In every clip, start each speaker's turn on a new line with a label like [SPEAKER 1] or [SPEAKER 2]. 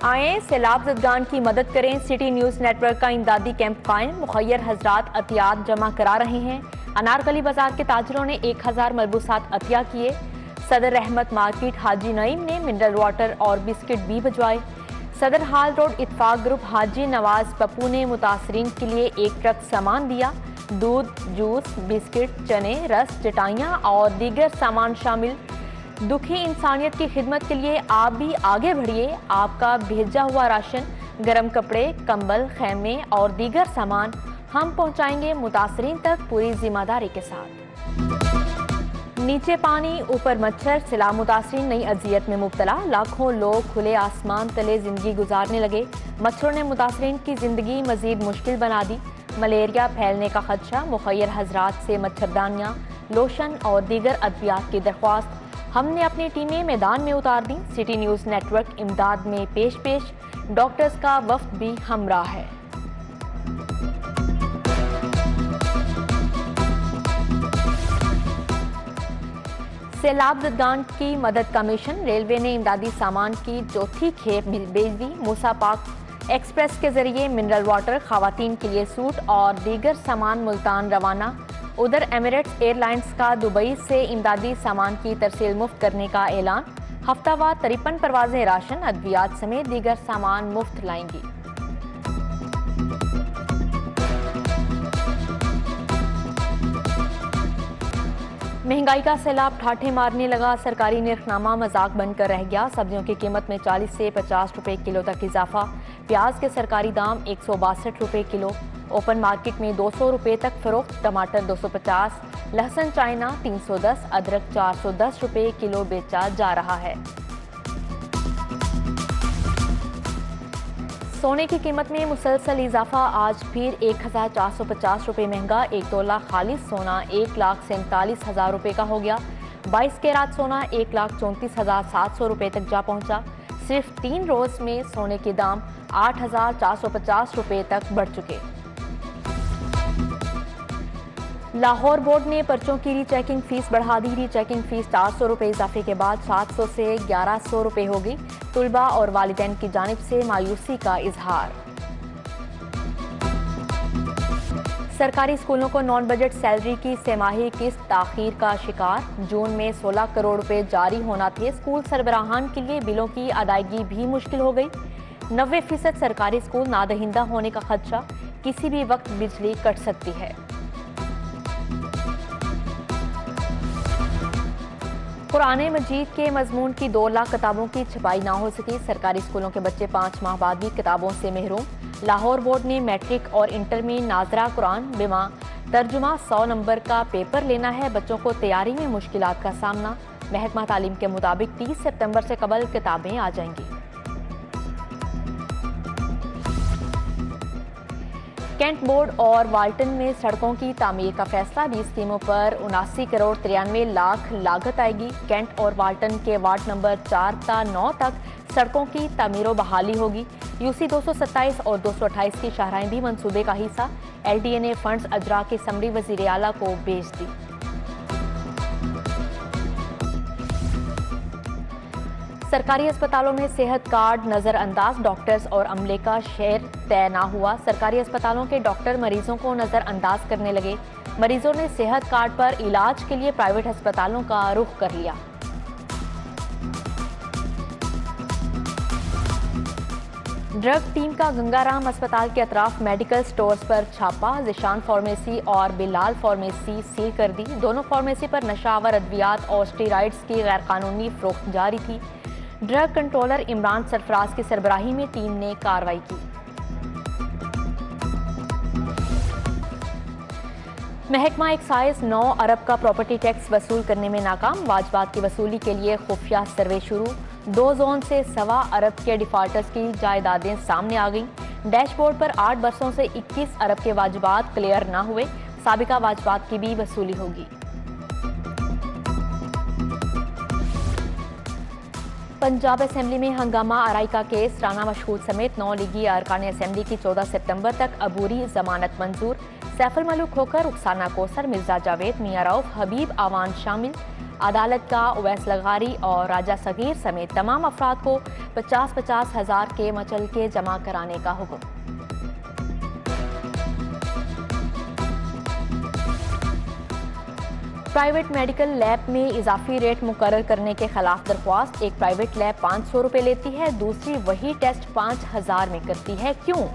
[SPEAKER 1] आए सैलाब ज़दगान की मदद करें। सिटी न्यूज़ नेटवर्क का इमदादी कैंप कायम, मुखय्यर हजरात अतियात जमा करा रहे हैं। अनारकली बाजार के ताजरों ने 1000 मलबूसात अतिया किए। सदर रहमत मार्केट हाजी नईम ने मिनरल वाटर और बिस्किट भी भिजवाए। सदर हाल रोड इत्फाक ग्रुप हाजी नवाज पप्पू ने मुतासरीन के लिए एक ट्रक सामान दिया। दूध, जूस, बिस्किट, चने, रस, चटाइयाँ और दीगर सामान शामिल। दुखी इंसानियत की खिदमत के लिए आप भी आगे बढ़िए। आपका भेजा हुआ राशन, गर्म कपड़े, कंबल, खैमे और दीगर सामान हम पहुंचाएंगे मुतासरीन तक पूरी जिम्मेदारी के साथ। नीचे पानी ऊपर मच्छर, सैलाब मुतासरीन नई अजियत में मुब्तला। लाखों लोग खुले आसमान तले जिंदगी गुजारने लगे। मच्छरों ने मुतासरीन की जिंदगी मजीद मुश्किल बना दी। मलेरिया फैलने का खदशा, मुखय्यर हजरात से मच्छरदानियाँ, लोशन और दीगर अद्वियात की दरख्वास्त। हमने अपनी टीमें मैदान में उतार दी। सिटी न्यूज़ नेटवर्क इमदाद में पेश डॉक्टर्स का वफ्द भी हमराह है। सैलाब ज़दगान की मदद का मिशन, रेलवे ने इमदादी सामान की चौथी खेप भेज दी। मूसा पाक एक्सप्रेस के जरिए मिनरल वाटर, खवातीन के लिए सूट और दीगर सामान मुल्तान रवाना। उधर एमिरेट्स एयरलाइंस का दुबई से इमदादी सामान की तरसील मुफ्त करने का ऐलान। हफ्तावार 53 परवाजें राशन, अद्वियात समेत दीगर सामान मुफ्त लाएंगी। महंगाई का सैलाब ठाठे मारने लगा। सरकारी निर्खनामा मजाक बनकर रह गया। सब्जियों की कीमत में 40 से 50 रुपए किलो तक इजाफा। प्याज के सरकारी दाम 162 रुपए किलो। ओपन मार्केट में 200 रुपए तक फरोख्त। टमाटर 250, लहसुन चाइना 310, अदरक 410 रुपए किलो बेचा जा रहा है। सोने की कीमत में मुसलसल इजाफा। आज फिर 1450 रुपए महंगा। 1 तोला खालिस सोना 1,47,000 रुपए का हो गया। 22 कैरात सोना 1,34,700 रुपए तक जा पहुंचा। सिर्फ 3 रोज में सोने के दाम 8,450 रुपए तक बढ़ चुके। लाहौर बोर्ड ने पर्चों की रीचेकिंग फीस बढ़ा दी। रीचेकिंग फीस 400 रुपए इजाफे के बाद 700 से 1100 रुपए होगी। तुलबा और वालिदैन की जानिब से मायूसी का इजहार। सरकारी स्कूलों को नॉन बजट सैलरी की सेमाही किस्त ताखीर का शिकार। जून में 16 करोड़ रुपए जारी होना थे। स्कूल सरबराहान के लिए बिलों की अदायगी भी मुश्किल हो गई। 90% सरकारी स्कूल नादहिंदा होने का खदशा। किसी भी वक्त बिजली कट सकती है। कुरान मजीद के मजमून की 2 लाख किताबों की छपाई ना हो सकी। सरकारी स्कूलों के बच्चे 5 माह बाद भी किताबों से महरूम। लाहौर बोर्ड ने मैट्रिक और इंटर में नाजरा कुरान बिमा तर्जुमा 100 नंबर का पेपर लेना है। बच्चों को तैयारी में मुश्किलात का सामना। महकमा तालीम के मुताबिक 30 सितंबर से कबल किताबें आ जाएंगी। कैंट बोर्ड और वाल्टन में सड़कों की तामीर का फैसला। 20 स्कीमों पर 79 करोड़ 93 लाख लागत आएगी। कैंट और वाल्टन के वार्ड नंबर 4 ता 9 तक सड़कों की तामीर बहाली होगी। यूसी 227 और 228 की शाहराएं भी मंसूबे का हिस्सा। LDA ने फंड्स अजरा की समरी वजीर आला को भेज दी। सरकारी अस्पतालों में सेहत कार्ड नजरअंदाज। डॉक्टर्स और अमले का शेर तय ना हुआ। सरकारी अस्पतालों के डॉक्टर मरीजों को नजरअंदाज करने लगे। मरीजों ने सेहत कार्ड पर इलाज के लिए प्राइवेट अस्पतालों का रुख कर लिया। ड्रग टीम का गंगाराम अस्पताल के अतराफ मेडिकल स्टोर्स पर छापा। जिशान फार्मेसी और बिलाल फार्मेसी सील कर दी। दोनों फार्मेसी पर नशावर अद्वियात और स्टेरॉइड्स की गैरकानूनी फरोख्त जारी थी। ड्रग कंट्रोलर इमरान सरफराज की सरबराही में टीम ने कार्रवाई की। महकमा एक्साइज 9 अरब का प्रॉपर्टी टैक्स वसूल करने में नाकाम। वाजबात की वसूली के लिए खुफिया सर्वे शुरू। 2 जोन से 1.25 अरब के डिफॉल्टर्स की जायदादें सामने आ गईं। डैशबोर्ड पर 8 बरसों से 21 अरब के वाजबात क्लियर ना हुए। साबिका वाजबात की भी वसूली होगी। पंजाब असेंबली में हंगामा आरई का केस। राना मशहूद समेत 9 लीगी अरकान असेंबली की 14 सितंबर तक अबूरी जमानत मंजूर। सैफुल मलूक होकर रुखसाना कोसर, मिर्जा जावेद, मियां रऊफ, हबीब आवान शामिल। अदालत का उवैस लगारी और राजा सगीर समेत तमाम अफराद को 50-50 हज़ार के मचलके जमा कराने का हुक्म। प्राइवेट मेडिकल लैब में इजाफी रेट मुकर्रर करने के खिलाफ दरख्वास्त। एक प्राइवेट लैब 500 रुपये लेती है, दूसरी वही टेस्ट 5000 में करती है, क्यों?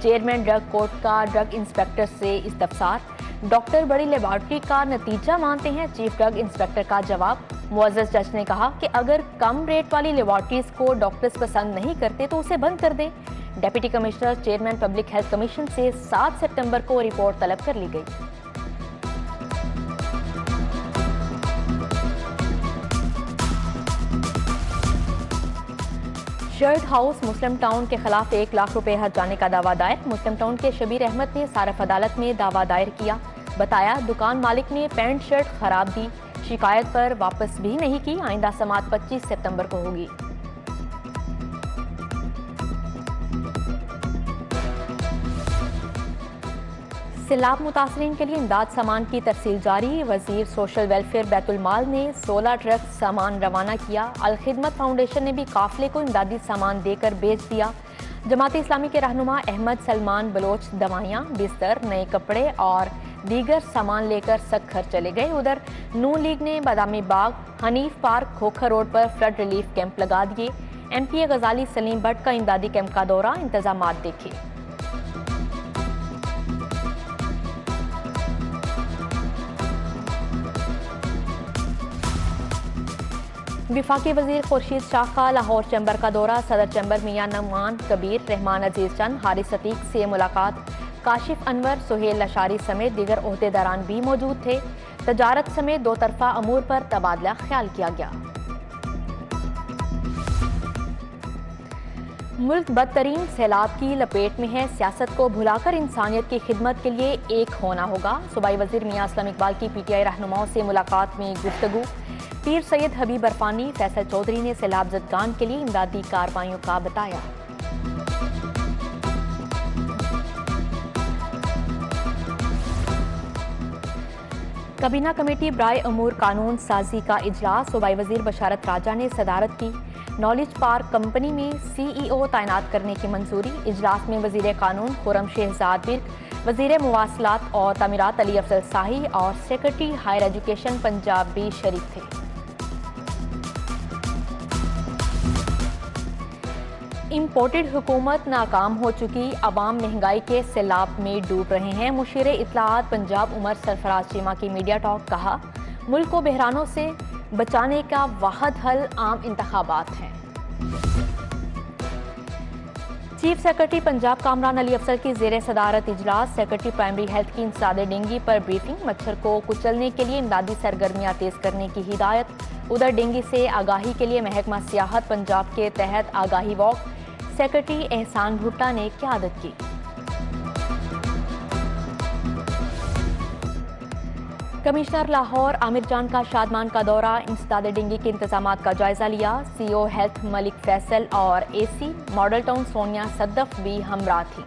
[SPEAKER 1] चेयरमैन ड्रग कोर्ट का ड्रग इंस्पेक्टर से इस्तफसार। डॉक्टर बड़ी लेबॉर्ट्री का नतीजा मानते हैं, चीफ ड्रग इंस्पेक्टर का जवाब। मुअज़्ज़ज़ जज ने कहा कि अगर कम रेट वाली लेबॉर्ट्रीज को डॉक्टर्स पसंद नहीं करते तो उसे बंद कर दें। Deputy commissioner chairman public health commission से 7 सितंबर को रिपोर्ट तलब कर ली गई। शर्ट हाउस मुस्लिम टाउन के खिलाफ 1 लाख रुपए हर्जाने का दावा दायर। मुस्लिम टाउन के शबीर अहमद ने सारफ अदालत में दावा दायर किया। बताया दुकान मालिक ने पैंट शर्ट खराब दी, शिकायत पर वापस भी नहीं की। आइंदा समाअत 25 सितंबर को होगी। सैलाब मुतासरीन के लिए इमदाद सामान की तरसील जारी। वजीर सोशल वेलफेयर बैतुल माल ने 16 ट्रक सामान रवाना किया। अल खिदमत फाउंडेशन ने भी काफिले को इमदादी सामान देकर भेज दिया। जमात इस्लामी के रहनुमा अहमद सलमान बलोच दवाइयाँ, बिस्तर, नए कपड़े और दीगर सामान लेकर सक्खर चले गए। उधर नून लीग ने बादामी बाग, हनीफ पार्क, खोखर रोड पर फ्लड रिलीफ कैंप लगा दिए। MP गजाली सलीम भट्ट का इमदादी कैंप का दौरा, इंतजामात देखे। विफाकी वजीर खुर्शीद शाह का लाहौर चैम्बर का दौरा। सदर चैम्बर मियां नमान कबीर, रहमान अजीज चंद, हारिस सतीक से मुलाकात। काशिफ अनवर, सुहेल लशारी समेत दीगर ओहदेदारान भी मौजूद थे। तजारत समेत दो तरफा अमूर पर तबादला ख्याल किया गया। मुल्क बदतरीन सैलाब की लपेट में है, सियासत को भुलाकर इंसानियत की खिदमत के लिए एक होना होगा। सूबाई वजीर मियां असलम इकबाल की PTI रहनुमाओं से मुलाकात में गुफ्तगू। पीर सैयद हबीब अरफानी, फैसल चौधरी ने सैलाब ज़दगान के लिए इमदादी कार्रवाइयों का बताया। काबीना कमेटी बराए अमूर कानून साजी का इजलास। सूबाई वजीर बशारत राजा ने सदारत की। नॉलेज पार्क कंपनी में CEO तैनात करने की मंजूरी। इजलास में वजीर कानून खुरम शहजाद बिर्क, वजीर मुवासलात और तमीरात अली अफजल शाही और सेक्रेटरी हायर एजुकेशन पंजाब भी शरीक थे। इम्पोर्टेड हुकूमत नाकाम हो चुकी, अवाम महंगाई के सैलाब में डूब रहे हैं। मुशीर इत्तलाआत पंजाब उमर सरफराज चीमा की मीडिया टॉक। कहा मुल्क को बहरानों से बचाने का वाहिद हल आम इंतखाबात हैं। चीफ सेक्रेटरी पंजाब कामरान अली अफसर की जेर सदारत इजलास। सेक्रेटरी प्राइमरी हेल्थ की इंसदाद डेंगी पर ब्रीफिंग। मच्छर को कुचलने के लिए इमदादी सरगर्मियां तेज करने की हिदायत। उधर डेंगी से आगाही के लिए महकमा सियाहत पंजाब के तहत आगाही वॉक। सेक्रेटरी एहसान भुट्टा ने क़यादत की। कमिश्नर लाहौर आमिर जान का शादमान का दौरा। इंसदाद डेंगी के इंतजामात का जायजा लिया। CO हेल्थ मलिक फैसल और AC मॉडल टाउन सोनिया सद्दफ भी हमरा थी।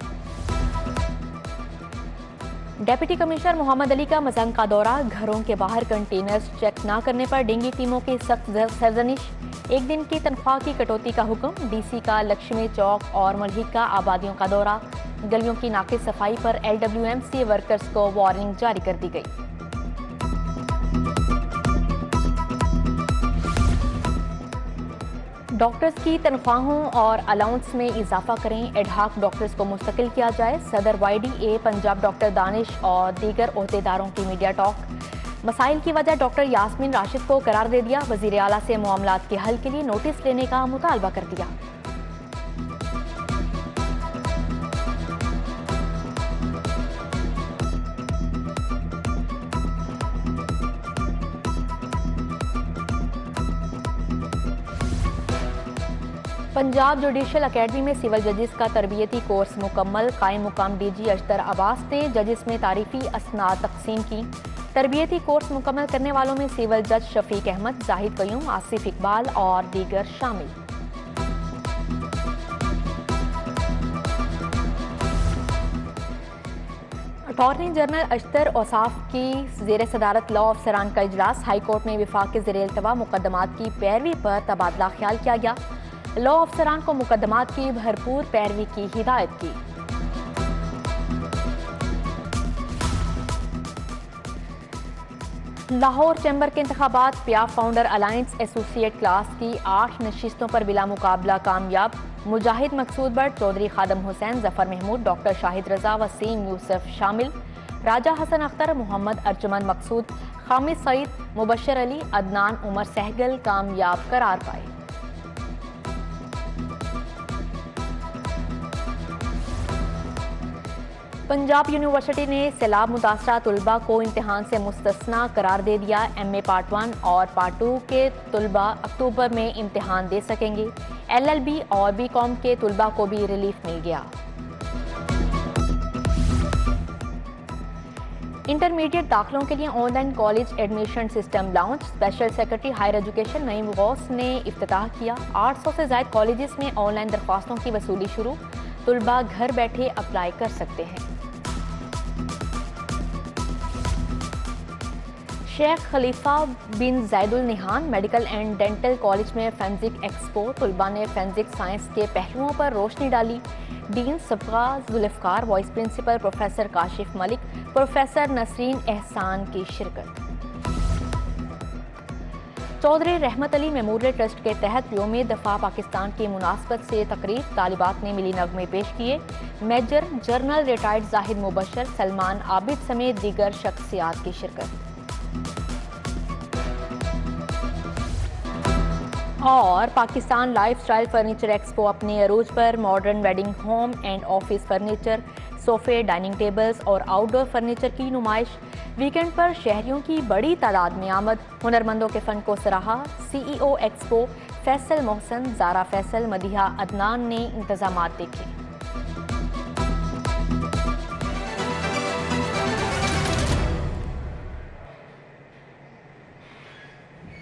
[SPEAKER 1] डिप्टी कमिश्नर मोहम्मद अली का मजंग का दौरा। घरों के बाहर कंटेनर्स चेक न करने पर डेंगी टीमों की सख्त सरजनिश। एक दिन की तनख्वाह की कटौती का हुक्म। DC का लक्ष्मी चौक और मलहिका आबादियों का दौरा। गलियों की नाकिस सफाई पर LWMC वर्कर्स को वार्निंग जारी कर दी गई। डॉक्टर्स की तनख्वाहों और अलाउंस में इजाफा करें। एडहाक डॉक्टर्स को मुस्तकिल किया जाए। सदर YDA पंजाब डॉक्टर दानिश और दीगर ओहदेदारों की मीडिया टॉक। मसाइल की वजह डॉक्टर यास्मीन राशिद को करार दे दिया। वजीर आला से मामलात के हल के लिए नोटिस लेने का मुतालबा कर दिया। पंजाब जुडिशल अकेडमी में सिविल जजेस का तरबियती कोर्स मुकम्मल। कायम मुकाम DG अशतर अब्बास ने जजेस में तारीफी असनाद तकसीम की। तरबियती कोर्स मुकम्मल करने वालों में सिविल जज शफीक अहमद, जाहिद कयूम, आसिफ इकबाल और दीगर शामिल। अटॉर्नी जनरल अशतर औसाफ की ज़ेर सदारत लॉ अफसरान का इजलास। हाई कोर्ट में विफाक के ज़ेर इल्तवा मुकदमात की पैरवी पर तबादला ख्याल किया गया। लॉ अफसरान को मुकदमात की भरपूर पैरवी की हिदायत की। लाहौर चैम्बर के इंतखाबात। पियाफ फाउंडर अलायंस एसोसिएट क्लास की 8 नशिस्तों पर बिला मुकाबला कामयाब। मुजाहिद मकसूद but, Chaudhary Khadam Hussain, Zafar Mahmood, doctor Shahid रजा, वसीम यूसुफ शामिल। राजा हसन अख्तर, मोहम्मद अर्जुमंद मकसूद, खामिद सईद, मुबशर अली, अदनान उमर सहगल कामयाब करार पाए। पंजाब यूनिवर्सिटी ने सैलाब मुतासरा तलबा को इम्तिहान से मुस्तस्ना करार दे दिया। MA पार्ट 1 और पार्ट 2 के तलबा अक्टूबर में इम्तिहान दे सकेंगे। LLB और BCom के तलबा को भी रिलीफ मिल गया। इंटरमीडिएट दाखिलों के लिए online college admission system launch. Special secretary higher education Naeem Ghaus ने इफ्तिताह किया। 800 से ज़ायद कॉलेजेस में ऑनलाइन दरख्वास्तों की वसूली शुरू। तलबा घर बैठे अप्लाई कर सकते हैं। शेख खलीफा बिन ज़ायदुल निहान मेडिकल एंड डेंटल कॉलेज में फोरेंसिक एक्सपो। तलबा ने फोरेंसिक साइंस के पहलुओं पर रोशनी डाली। डीन सबका Zulfiqar, vice principal professor Kashif Malik, professor Nasreen Ehsan की शिरकत। चौधरी रहमत अली मेमोरियल ट्रस्ट के तहत योम दफा पाकिस्तान की मुनासबत से तकरीब। तालिबात ने मिली नगमे पेश किए। Major general retired Zahid Mubashir, Salman Abid समेत दीगर शख्सियात की शिरकत। और पाकिस्तान लाइफस्टाइल फर्नीचर एक्सपो अपने अरूज पर। Modern wedding home and office furniture, सोफे, डाइनिंग टेबल्स और आउटडोर फर्नीचर की नुमाइश। वीकेंड पर शहरियों की बड़ी तादाद में आमद। हुनरमंदों के फन को सराहा। CEO एक्सपो फैसल मोहसन, जारा फैसल, मदिहा अदनान ने इंतजामात देखे।